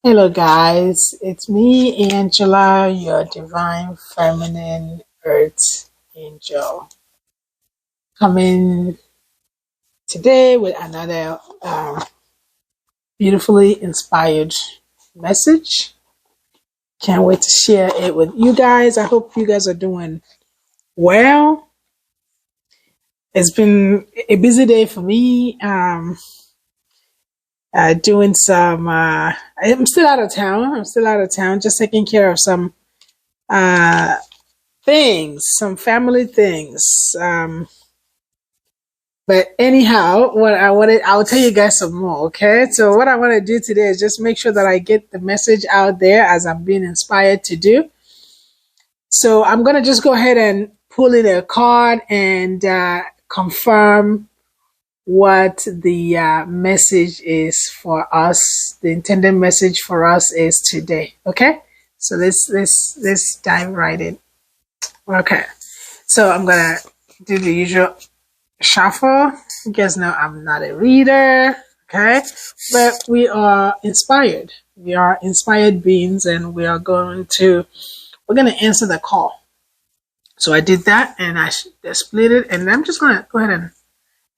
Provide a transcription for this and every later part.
Hello, guys. It's me, Angela, your divine feminine earth angel, coming today with another beautifully inspired message. Can't wait to share it with you guys. I hope you guys are doing well. It's been a busy day for me. Doing some. I'm still out of town. Just taking care of some uh things, some family things. But anyhow, I'll tell you guys some more, okay? So what I want to do today is just make sure that I get the message out there as I'm being inspired to do. So I'm going to just go ahead and pull in a card and confirm what the message is for us. The intended message for us is today, okay? So let's dive right in. Okay. So I'm going to do the usual shuffle. You guys know I'm not a reader, okay? But we are inspired. We are inspired beings, and we're going to answer the call. So I did that, and I split it, and I'm just gonna go ahead and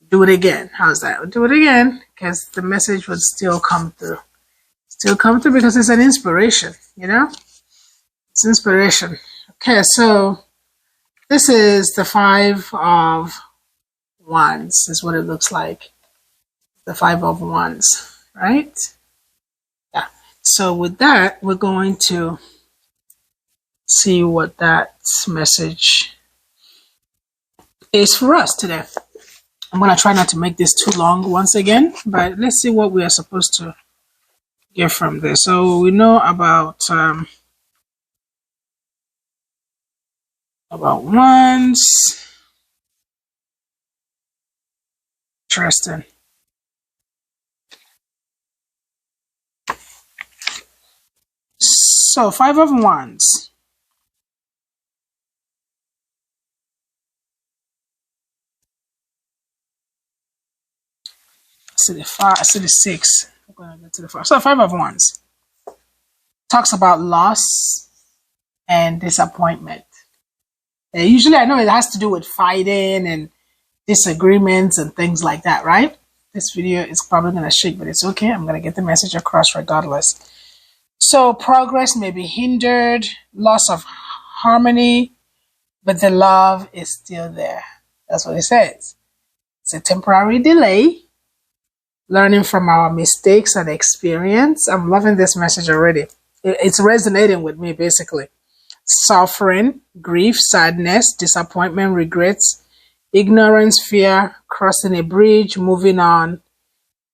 do it again. How's that? I'll do it again because the message would still come through. Because it's an inspiration, you know? It's inspiration. Okay, so this is the Five of Wands, is what it looks like. The Five of Wands, right? Yeah. So with that, we're going to see what that message is for us today. I'm going to try not to make this too long once again, but let's see what we are supposed to get from this. So we know about wands. Interesting. So Five of Wands. See the five. I see the six. I'm going to get to the five. So Five of Wands talks about loss and disappointment. Usually, I know it has to do with fighting and disagreements and things like that, right? This video is probably going to shake, but it's okay. I'm going to get the message across regardless. So progress may be hindered, loss of harmony, but the love is still there. That's what it says. It's a temporary delay, learning from our mistakes and experience. I'm loving this message already. It's resonating with me, basically. Suffering, grief, sadness, disappointment, regrets, ignorance, fear, crossing a bridge, moving on,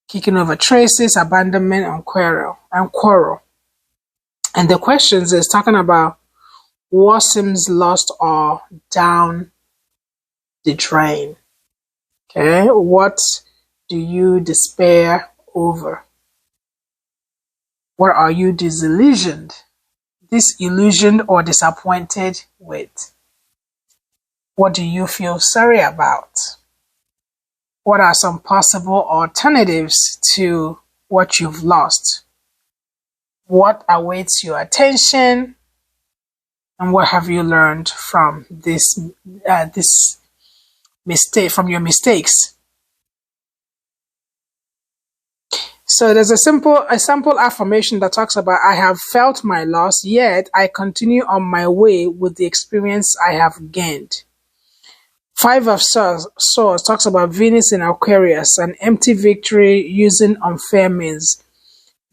kicking over traces, abandonment, and quarrel. And the questions is talking about what seems lost or down the drain. Okay, what do you despair over? What are you disillusioned or disappointed with? What do you feel sorry about? What are some possible alternatives to what you've lost? What awaits your attention? And what have you learned from this mistake, from your mistakes? So there's a sample affirmation that talks about, I have felt my loss, yet I continue on my way with the experience I have gained. Five of Swords talks about Venus in Aquarius, an empty victory using unfair means,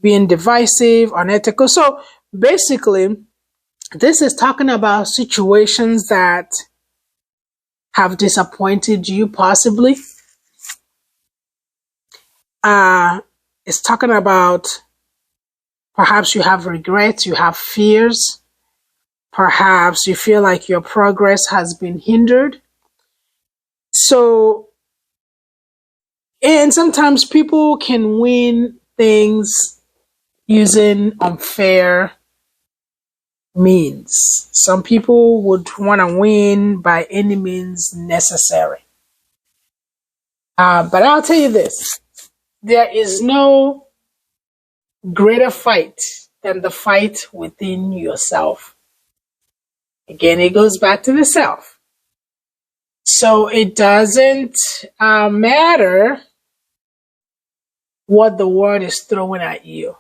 being divisive, unethical. So basically, this is talking about situations that have disappointed you, possibly. It's talking about perhaps you have regrets, you have fears, perhaps you feel like your progress has been hindered. So, and sometimes people can win things using unfair means. Some people would want to win by any means necessary. But I'll tell you this. There is no greater fight and the fight within yourself. Again, it goes back to the self. So it doesn't matter what the world is throwing at you.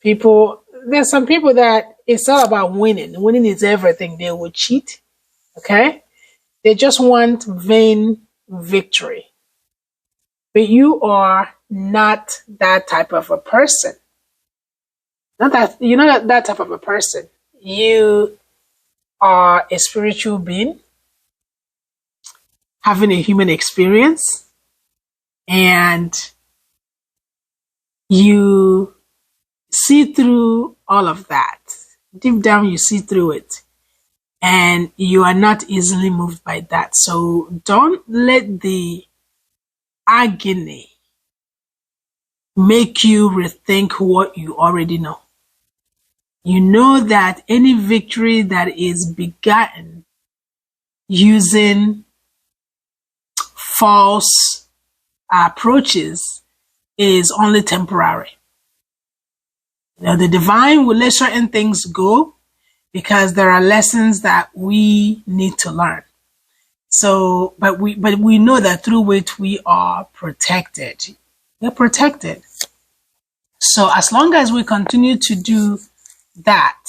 There's some people that it's all about winning. Winning is everything. They will cheat. Okay? They just want vain victory. But you are not that type of a person. You're not that type of a person. You are a spiritual being having a human experience, and you see through all of that. Deep down, you see through it, and you are not easily moved by that. So don't let the agony make you rethink what you already know. You know that any victory that is begotten using false approaches is only temporary. Now, the divine will let certain things go because there are lessons that we need to learn. So, but we know that through which we are protected. We're protected. So as long as we continue to do that,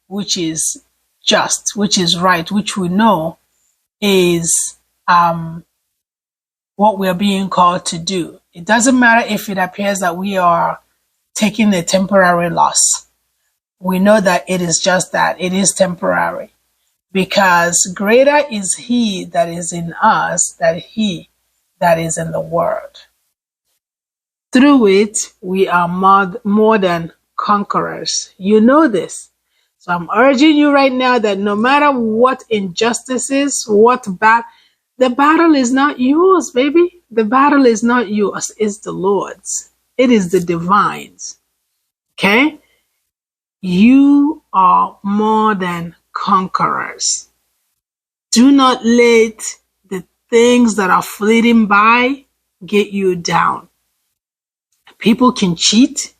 which is just, which is right, which we know is what we're being called to do. It doesn't matter if it appears that we are taking a temporary loss. We know that it is just that. It is temporary. Because greater is he that is in us than he that is in the world. Through it, we are more than conquerors. You know this. So I'm urging you right now that no matter what injustices, the battle is not yours, baby. The battle is not yours. It's the Lord's. It is the divine's. Okay? You are more than conquerors. Do not let the things that are fleeting by get you down. People can cheat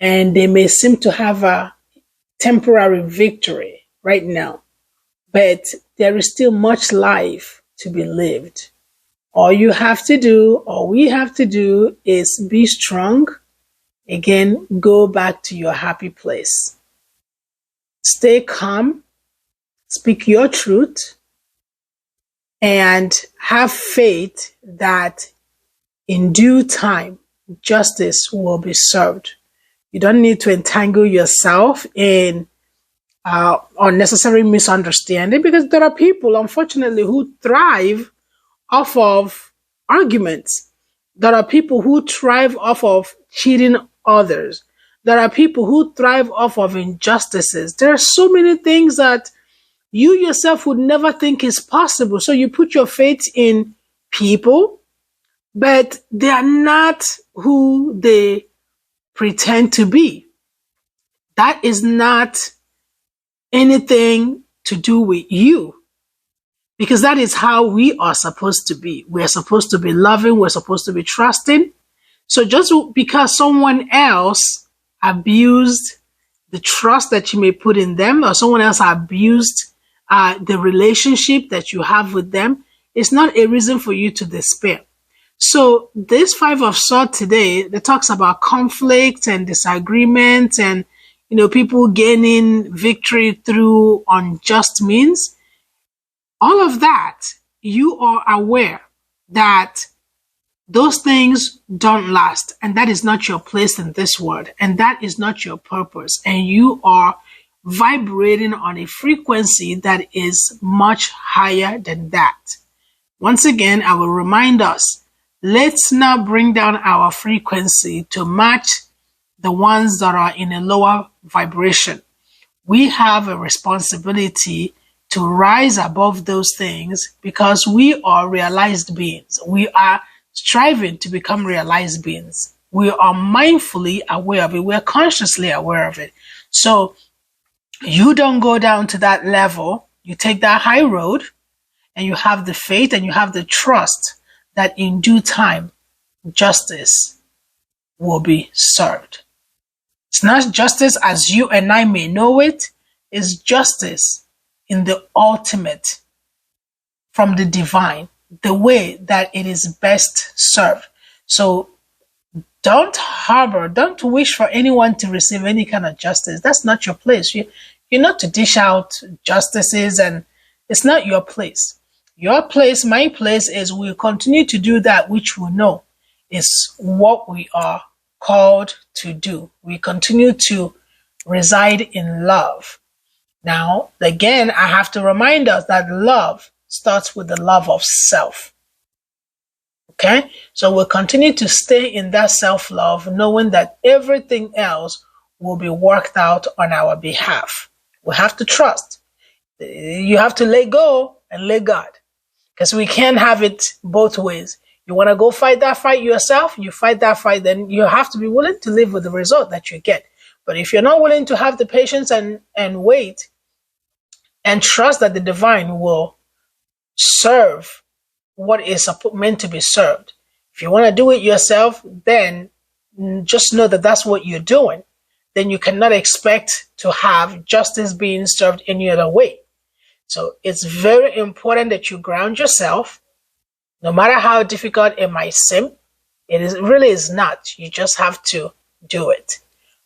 and they may seem to have a temporary victory right now, but there is still much life to be lived. All you have to do, all we have to do is be strong. Again, go back to your happy place. Stay calm, speak your truth, and have faith that in due time, justice will be served. You don't need to entangle yourself in unnecessary misunderstanding, because there are people, unfortunately, who thrive off of arguments. There are people who thrive off of cheating others. There are people who thrive off of injustices. There are so many things that you yourself would never think is possible. So you put your faith in people, but they are not who they pretend to be. That is not anything to do with you, because that is how we are supposed to be. We're supposed to be loving. We're supposed to be trusting. So just because someone else abused the trust that you may put in them, or someone else abused the relationship that you have with them, it's not a reason for you to despair. So this 5 of Swords today, that talks about conflict and disagreement and, people gaining victory through unjust means. All of that, you are aware that those things don't last, and that is not your place in this world, and that is not your purpose, and you are vibrating on a frequency that is much higher than that. Once again, I will remind us, let's not bring down our frequency to match the ones that are in a lower vibration. We have a responsibility to rise above those things because we are realized beings. We are striving to become realized beings. We are mindfully aware of it. We're consciously aware of it. So you don't go down to that level. You take that high road and you have the faith and you have the trust that in due time, justice will be served. It's not justice as you and I may know it. It's justice in the ultimate, from the divine, the way that it is best served. So don't harbor, don't wish for anyone to receive any kind of justice. That's not your place. You're not to dish out justices, and it's not your place. Your place, my place, is we'll continue to do that which we know is what we are called to do. We continue to reside in love. Now, again, I have to remind us that love starts with the love of self. Okay? So we'll continue to stay in that self-love, knowing that everything else will be worked out on our behalf. We have to trust. You have to let go and let God, because we can't have it both ways. You want to go fight that fight yourself, you fight that fight, then you have to be willing to live with the result that you get. But if you're not willing to have the patience and wait and trust that the divine will serve what is meant to be served, if you want to do it yourself, then just know that that's what you're doing. Then you cannot expect to have justice being served any other way. So it's very important that you ground yourself. No matter how difficult it might seem, really is not. You just have to do it.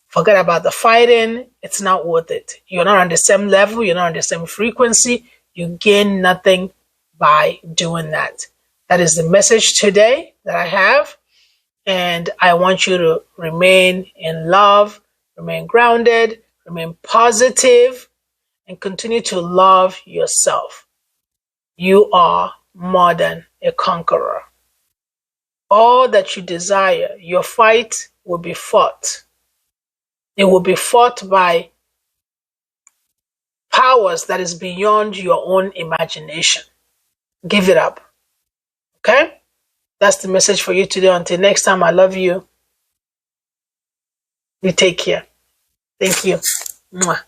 Forget about the fighting. It's not worth it. You're not on the same level. You're not on the same frequency. You gain nothing by doing that. That is the message today that I have. And I want you to remain in love, remain grounded, remain positive, and continue to love yourself. You are more than a conqueror. All that you desire, your fight will be fought. It will be fought by powers that is beyond your own imagination. Give it up. Okay? That's the message for you today. Until next time, I love you. You take care. Thank you. Mwah.